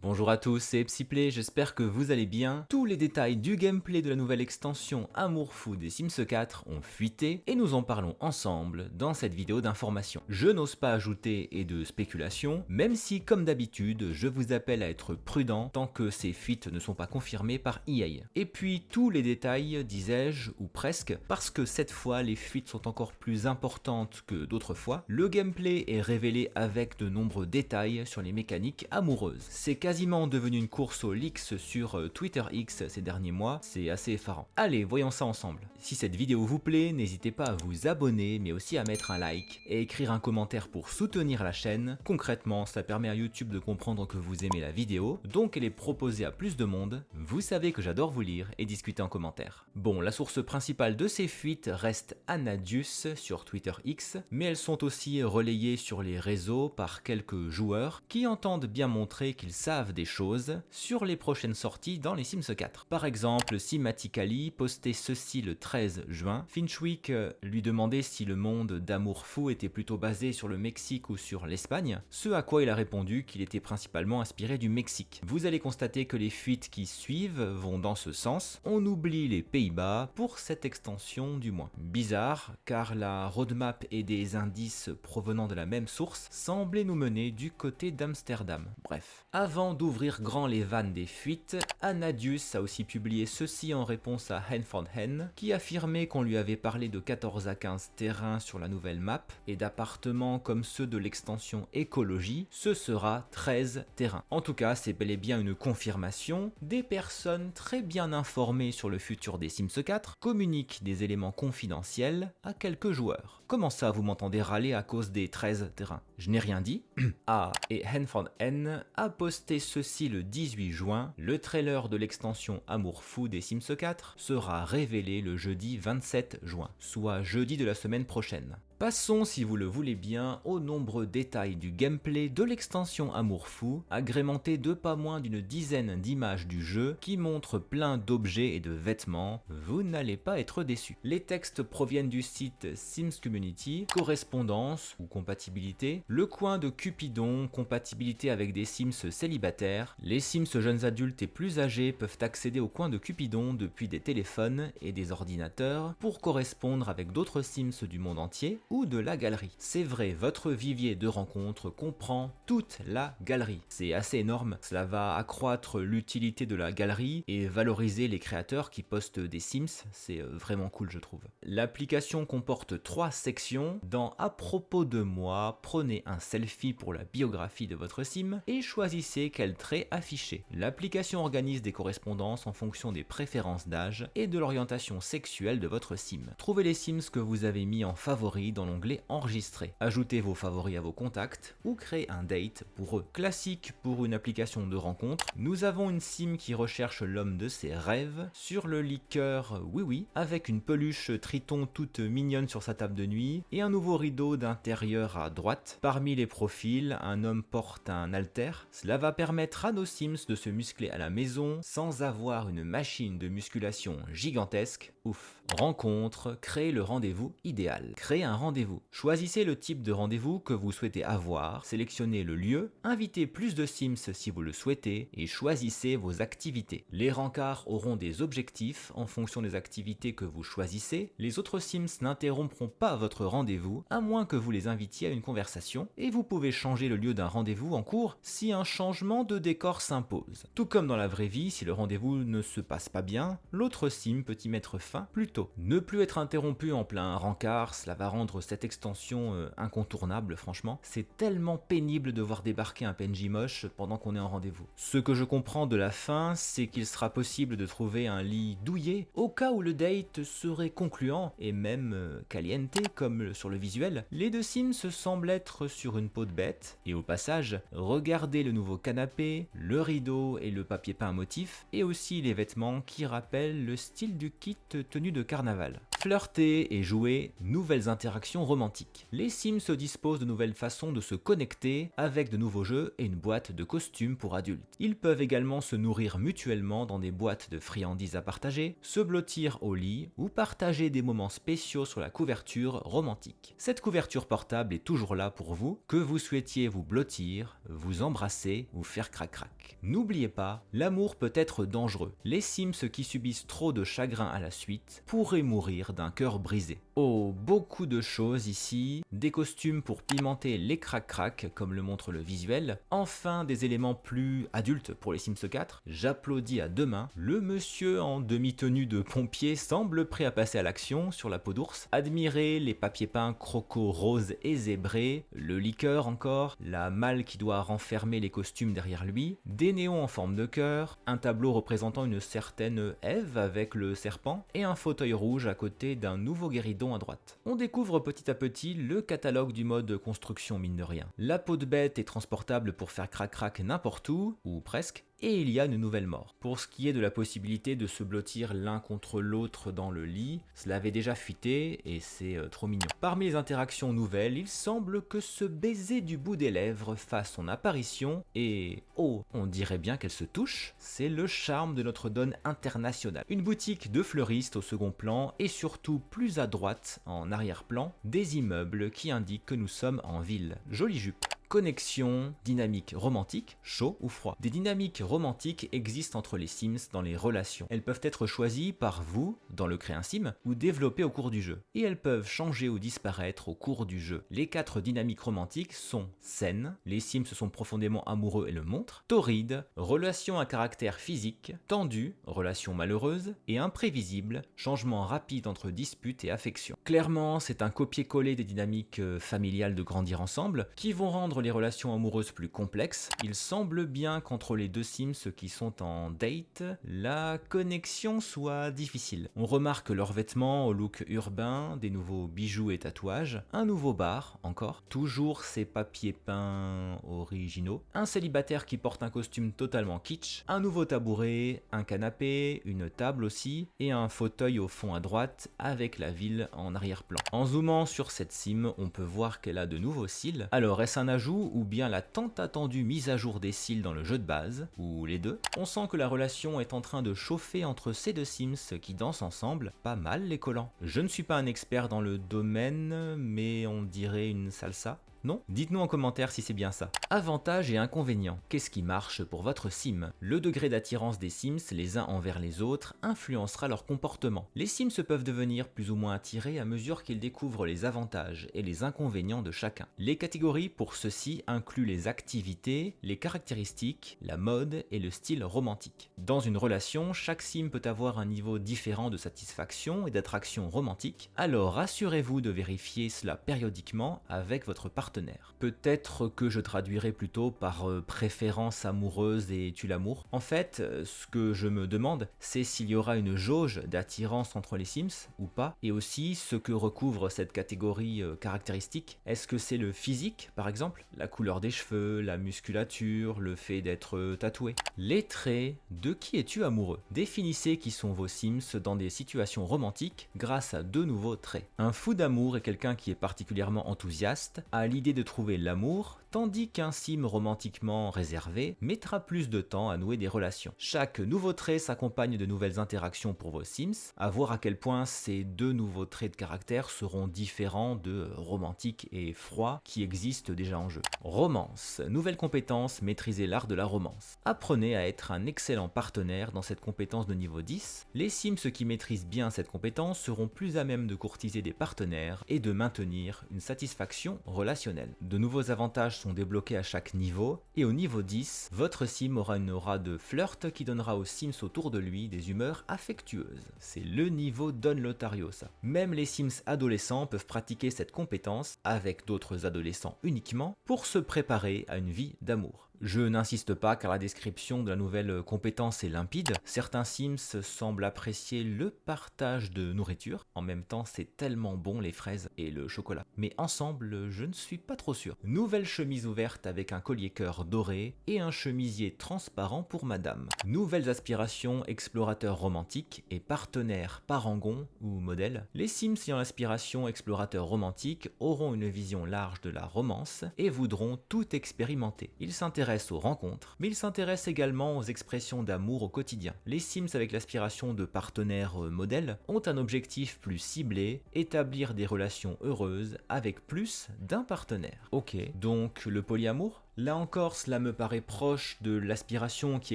Bonjour à tous, c'est Psyplay, j'espère que vous allez bien. Tous les détails du gameplay de la nouvelle extension Amour Fou des Sims 4 ont fuité et nous en parlons ensemble dans cette vidéo d'information. Je n'ose pas ajouter et de spéculation, même si comme d'habitude je vous appelle à être prudent tant que ces fuites ne sont pas confirmées par EA. Et puis tous les détails, disais-je, ou presque, parce que cette fois les fuites sont encore plus importantes que d'autres fois, le gameplay est révélé avec de nombreux détails sur les mécaniques amoureuses. C'est quasiment devenu une course aux leaks sur Twitter X ces derniers mois, c'est assez effarant. Allez, voyons ça ensemble. Si cette vidéo vous plaît, n'hésitez pas à vous abonner, mais aussi à mettre un like et écrire un commentaire pour soutenir la chaîne. Concrètement, ça permet à YouTube de comprendre que vous aimez la vidéo, donc elle est proposée à plus de monde. Vous savez que j'adore vous lire et discuter en commentaire. Bon, la source principale de ces fuites reste Anadius sur Twitter X, mais elles sont aussi relayées sur les réseaux par quelques joueurs qui entendent bien montrer qu'ils savent des choses sur les prochaines sorties dans les Sims 4. Par exemple, Simatically postait ceci le 13 juin. Finchwick lui demandait si le monde d'Amour Fou était plutôt basé sur le Mexique ou sur l'Espagne, ce à quoi il a répondu qu'il était principalement inspiré du Mexique. Vous allez constater que les fuites qui suivent vont dans ce sens. On oublie les Pays-Bas pour cette extension du moins. Bizarre, car la roadmap et des indices provenant de la même source semblaient nous mener du côté d'Amsterdam. Bref. Avant d'ouvrir grand les vannes des fuites, Anadius a aussi publié ceci en réponse à Hen4Hen, qui affirmait qu'on lui avait parlé de 14 à 15 terrains sur la nouvelle map, et d'appartements comme ceux de l'extension écologie, ce sera 13 terrains. En tout cas, c'est bel et bien une confirmation. Des personnes très bien informées sur le futur des Sims 4 communiquent des éléments confidentiels à quelques joueurs. Comment ça, vous m'entendez râler à cause des 13 terrains? Je n'ai rien dit. Ah, et Hen4Hen a posté ceci le 18 juin, le trailer de l'extension Amour Fou des Sims 4 sera révélé le jeudi 27 juin, soit jeudi de la semaine prochaine. Passons, si vous le voulez bien, aux nombreux détails du gameplay de l'extension Amour Fou, agrémenté de pas moins d'une dizaine d'images du jeu qui montrent plein d'objets et de vêtements. Vous n'allez pas être déçus. Les textes proviennent du site Sims Community, correspondance ou compatibilité, le coin de Cupidon, compatibilité avec des Sims célibataires. Les Sims jeunes adultes et plus âgés peuvent accéder au coin de Cupidon depuis des téléphones et des ordinateurs pour correspondre avec d'autres Sims du monde entier ou de la galerie. C'est vrai, votre vivier de rencontres comprend toute la galerie. C'est assez énorme, cela va accroître l'utilité de la galerie et valoriser les créateurs qui postent des Sims, c'est vraiment cool je trouve. L'application comporte 3 sections. Dans À propos de moi, prenez un selfie pour la biographie de votre Sim et choisissez quel trait afficher. L'application organise des correspondances en fonction des préférences d'âge et de l'orientation sexuelle de votre Sim. Trouvez les Sims que vous avez mis en favori dans l'onglet Enregistrer. Ajoutez vos favoris à vos contacts ou créez un date pour eux. Classique pour une application de rencontre, nous avons une Sim qui recherche l'homme de ses rêves sur le liqueur Oui Oui avec une peluche Triton toute mignonne sur sa table de nuit et un nouveau rideau d'intérieur à droite. Parmi les profils, un homme porte un halter. Cela va permettre à nos Sims de se muscler à la maison sans avoir une machine de musculation gigantesque. Ouf. Rencontre, créez le rendez-vous idéal. Créez un rendez-vous. Choisissez le type de rendez-vous que vous souhaitez avoir, sélectionnez le lieu, invitez plus de Sims si vous le souhaitez et choisissez vos activités. Les rencarts auront des objectifs en fonction des activités que vous choisissez. Les autres Sims n'interrompront pas votre rendez-vous à moins que vous les invitiez à une conversation et vous pouvez changer le lieu d'un rendez-vous en cours si un changement de décor s'impose. Tout comme dans la vraie vie, si le rendez-vous ne se passe pas bien, l'autre Sim peut y mettre fin plus tôt. Ne plus être interrompu en plein rencard, cela va rendre cette extension incontournable franchement. C'est tellement pénible de voir débarquer un PNJ moche pendant qu'on est en rendez-vous. Ce que je comprends de la fin, c'est qu'il sera possible de trouver un lit douillet au cas où le date serait concluant et même caliente comme sur le visuel. Les deux Sims semblent être sur une peau de bête et au passage, regardez le nouveau canapé, le rideau et le papier peint à motif et aussi les vêtements qui rappellent le style du kit tenue de carnaval. Flirter et jouer, nouvelles interactions romantiques. Les Sims disposent de nouvelles façons de se connecter avec de nouveaux jeux et une boîte de costumes pour adultes. Ils peuvent également se nourrir mutuellement dans des boîtes de friandises à partager, se blottir au lit ou partager des moments spéciaux sur la couverture romantique. Cette couverture portable est toujours là pour vous, que vous souhaitiez vous blottir, vous embrasser ou faire crac-crac. N'oubliez pas, l'amour peut être dangereux. Les Sims qui subissent trop de chagrin à la suite pourraient mourir d'un cœur brisé. Oh, beaucoup de choses ici, des costumes pour pimenter les crac-crac comme le montre le visuel, enfin des éléments plus adultes pour les Sims 4. J'applaudis à deux mains, le monsieur en demi-tenue de pompier semble prêt à passer à l'action sur la peau d'ours. Admirez les papiers peints croco roses et zébrés, le liqueur encore, la malle qui doit renfermer les costumes derrière lui, des néons en forme de cœur, un tableau représentant une certaine Ève avec le serpent et un fauteuil rouge à côté d'un nouveau guéridon à droite. On découvre petit à petit le catalogue du mode construction mine de rien. La peau de bête est transportable pour faire crac-crac n'importe où, ou presque, et il y a une nouvelle mort. Pour ce qui est de la possibilité de se blottir l'un contre l'autre dans le lit, cela avait déjà fuité et c'est trop mignon. Parmi les interactions nouvelles, il semble que ce baiser du bout des lèvres fasse son apparition et oh, on dirait bien qu'elle se touche, c'est le charme de notre donne internationale. Une boutique de fleuristes au second plan et surtout plus à droite, en arrière-plan, des immeubles qui indiquent que nous sommes en ville. Jolie jupe. Connexion, dynamique romantique, chaud ou froid. Des dynamiques romantiques existent entre les Sims dans les relations. Elles peuvent être choisies par vous, dans le Créer un Sim, ou développées au cours du jeu. Et elles peuvent changer ou disparaître au cours du jeu. Les 4 dynamiques romantiques sont saines, les Sims sont profondément amoureux et le montrent, torride, relation à caractère physique, tendue, relation malheureuse, et imprévisible, changement rapide entre dispute et affection. Clairement, c'est un copier-coller des dynamiques familiales de grandir ensemble, qui vont rendre les relations amoureuses plus complexes. Il semble bien qu'entre les deux Sims qui sont en date, la connexion soit difficile. On remarque leurs vêtements au look urbain, des nouveaux bijoux et tatouages, un nouveau bar encore, toujours ces papiers peints originaux, un célibataire qui porte un costume totalement kitsch, un nouveau tabouret, un canapé, une table aussi, et un fauteuil au fond à droite avec la ville en arrière-plan. En zoomant sur cette Sim, on peut voir qu'elle a de nouveaux cils. Alors est-ce un ajout ou bien la tant attendue mise à jour des cils dans le jeu de base, ou les deux? On sent que la relation est en train de chauffer entre ces deux Sims qui dansent ensemble, pas mal les collants. Je ne suis pas un expert dans le domaine, mais on dirait une salsa. Non? Dites-nous en commentaire si c'est bien ça. Avantages et inconvénients. Qu'est-ce qui marche pour votre sim? Le degré d'attirance des Sims les uns envers les autres influencera leur comportement. Les Sims peuvent devenir plus ou moins attirés à mesure qu'ils découvrent les avantages et les inconvénients de chacun. Les catégories pour ceux-ci incluent les activités, les caractéristiques, la mode et le style romantique. Dans une relation, chaque sim peut avoir un niveau différent de satisfaction et d'attraction romantique, alors assurez-vous de vérifier cela périodiquement avec votre partenaire. Peut-être que je traduirai plutôt par préférence amoureuse et tue l'amour. En fait, ce que je me demande, c'est s'il y aura une jauge d'attirance entre les Sims ou pas, et aussi ce que recouvre cette catégorie caractéristique. Est-ce que c'est le physique, par exemple, la couleur des cheveux, la musculature, le fait d'être tatoué? Les traits, de qui es-tu amoureux? Définissez qui sont vos Sims dans des situations romantiques grâce à 2 nouveaux traits. Un fou d'amour est quelqu'un qui est particulièrement enthousiaste, à l'idée de trouver l'amour, tandis qu'un sim romantiquement réservé mettra plus de temps à nouer des relations. Chaque nouveau trait s'accompagne de nouvelles interactions pour vos Sims, à voir à quel point ces 2 nouveaux traits de caractère seront différents de romantique et froid qui existent déjà en jeu. Romance, nouvelle compétence, maîtriser l'art de la romance. Apprenez à être un excellent partenaire dans cette compétence de niveau 10. Les Sims qui maîtrisent bien cette compétence seront plus à même de courtiser des partenaires et de maintenir une satisfaction relationnelle. De nouveaux avantages sont débloqués à chaque niveau, et au niveau 10, votre sim aura une aura de flirt qui donnera aux Sims autour de lui des humeurs affectueuses. C'est le niveau Don Lotario ça. Même les Sims adolescents peuvent pratiquer cette compétence, avec d'autres adolescents uniquement, pour se préparer à une vie d'amour. Je n'insiste pas car la description de la nouvelle compétence est limpide. Certains Sims semblent apprécier le partage de nourriture. En même temps, c'est tellement bon les fraises et le chocolat. Mais ensemble, je ne suis pas trop sûr. Nouvelle chemise ouverte avec un collier cœur doré et un chemisier transparent pour madame. Nouvelles aspirations explorateur romantique et partenaire parangon ou modèle. Les Sims ayant l'aspiration explorateur romantique auront une vision large de la romance et voudront tout expérimenter. Ils s'intéressent aux rencontres, mais ils s'intéressent également aux expressions d'amour au quotidien. Les Sims avec l'aspiration de partenaire modèle ont un objectif plus ciblé, établir des relations heureuses avec plus d'un partenaire. Ok, donc le polyamour ? Là encore, cela me paraît proche de l'aspiration qui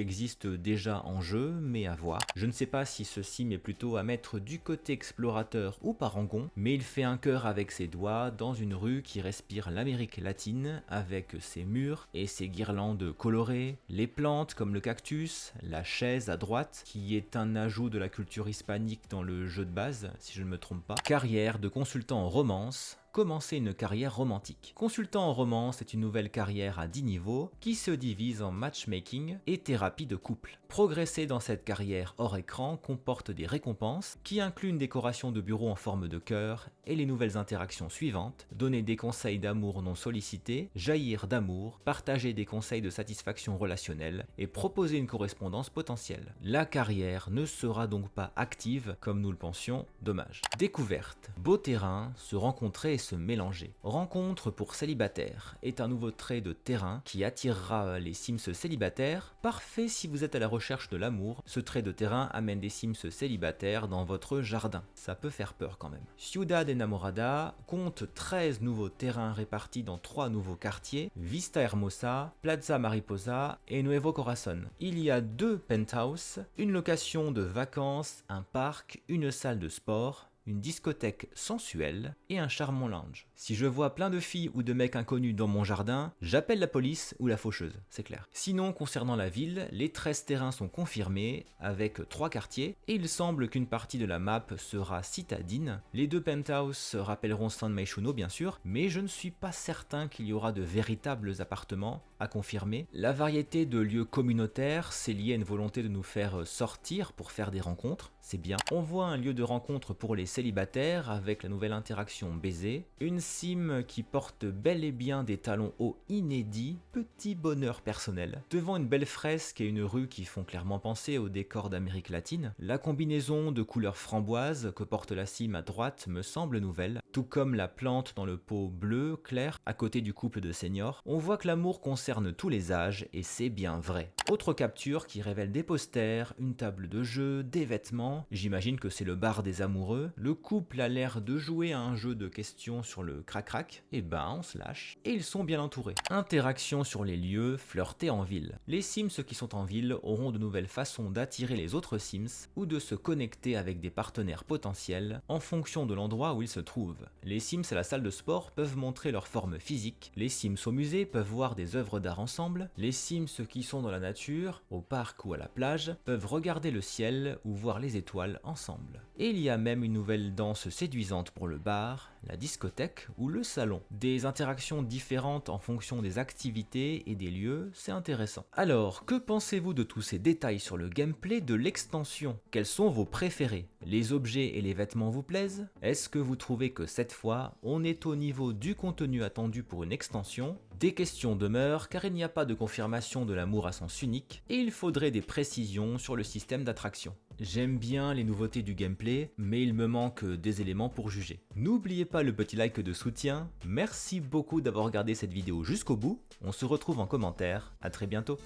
existe déjà en jeu, mais à voir. Je ne sais pas si ce sim est plutôt à mettre du côté explorateur ou parangon, mais il fait un cœur avec ses doigts dans une rue qui respire l'Amérique latine avec ses murs et ses guirlandes colorées, les plantes comme le cactus, la chaise à droite qui est un ajout de la culture hispanique dans le jeu de base, si je ne me trompe pas. Carrière de consultant en romance. Commencer une carrière romantique. Consultant en romance est une nouvelle carrière à 10 niveaux qui se divise en matchmaking et thérapie de couple. Progresser dans cette carrière hors écran comporte des récompenses qui incluent une décoration de bureau en forme de cœur et les nouvelles interactions suivantes: donner des conseils d'amour non sollicités, jaillir d'amour, partager des conseils de satisfaction relationnelle et proposer une correspondance potentielle. La carrière ne sera donc pas active comme nous le pensions, dommage. Découverte. Beau terrain, se rencontrer et se mélanger. Rencontre pour célibataire est un nouveau trait de terrain qui attirera les Sims célibataires. Parfait si vous êtes à la recherche de l'amour, ce trait de terrain amène des Sims célibataires dans votre jardin. Ça peut faire peur quand même. Ciudad Enamorada compte 13 nouveaux terrains répartis dans 3 nouveaux quartiers, Vista Hermosa, Plaza Mariposa et Nuevo Corazon. Il y a 2 penthouses, une location de vacances, un parc, une salle de sport, une discothèque sensuelle et un charmant lounge. Si je vois plein de filles ou de mecs inconnus dans mon jardin, j'appelle la police ou la faucheuse, c'est clair. Sinon, concernant la ville, les 13 terrains sont confirmés avec 3 quartiers et il semble qu'une partie de la map sera citadine. Les 2 penthouses rappelleront San Myshuno bien sûr, mais je ne suis pas certain qu'il y aura de véritables appartements à confirmer. La variété de lieux communautaires, c'est lié à une volonté de nous faire sortir pour faire des rencontres, c'est bien. On voit un lieu de rencontre pour les célibataires avec la nouvelle interaction baiser, une sim qui porte bel et bien des talons hauts inédits, petit bonheur personnel. Devant une belle fresque et une rue qui font clairement penser au décor d'Amérique latine, la combinaison de couleurs framboise que porte la sim à droite me semble nouvelle, tout comme la plante dans le pot bleu clair à côté du couple de seniors. On voit que l'amour concerne tous les âges et c'est bien vrai. Autre capture qui révèle des posters, une table de jeu, des vêtements, j'imagine que c'est le bar des amoureux. Le couple a l'air de jouer à un jeu de questions sur le crac-crac, et ben on se lâche, et ils sont bien entourés. Interaction sur les lieux, flirter en ville. Les Sims qui sont en ville auront de nouvelles façons d'attirer les autres Sims ou de se connecter avec des partenaires potentiels en fonction de l'endroit où ils se trouvent. Les Sims à la salle de sport peuvent montrer leur forme physique, les Sims au musée peuvent voir des œuvres d'art ensemble, les Sims qui sont dans la nature, au parc ou à la plage, peuvent regarder le ciel ou voir les étoiles ensemble. Et il y a même une nouvelle danse séduisante pour le bar, la discothèque ou le salon. Des interactions différentes en fonction des activités et des lieux, c'est intéressant. Alors, que pensez-vous de tous ces détails sur le gameplay de l'extension? Quels sont vos préférés? Les objets et les vêtements vous plaisent? Est-ce que vous trouvez que cette fois, on est au niveau du contenu attendu pour une extension? Des questions demeurent car il n'y a pas de confirmation de l'amour à sens unique et il faudrait des précisions sur le système d'attraction. J'aime bien les nouveautés du gameplay, mais il me manque des éléments pour juger. N'oubliez pas le petit like de soutien, merci beaucoup d'avoir regardé cette vidéo jusqu'au bout, on se retrouve en commentaire, à très bientôt.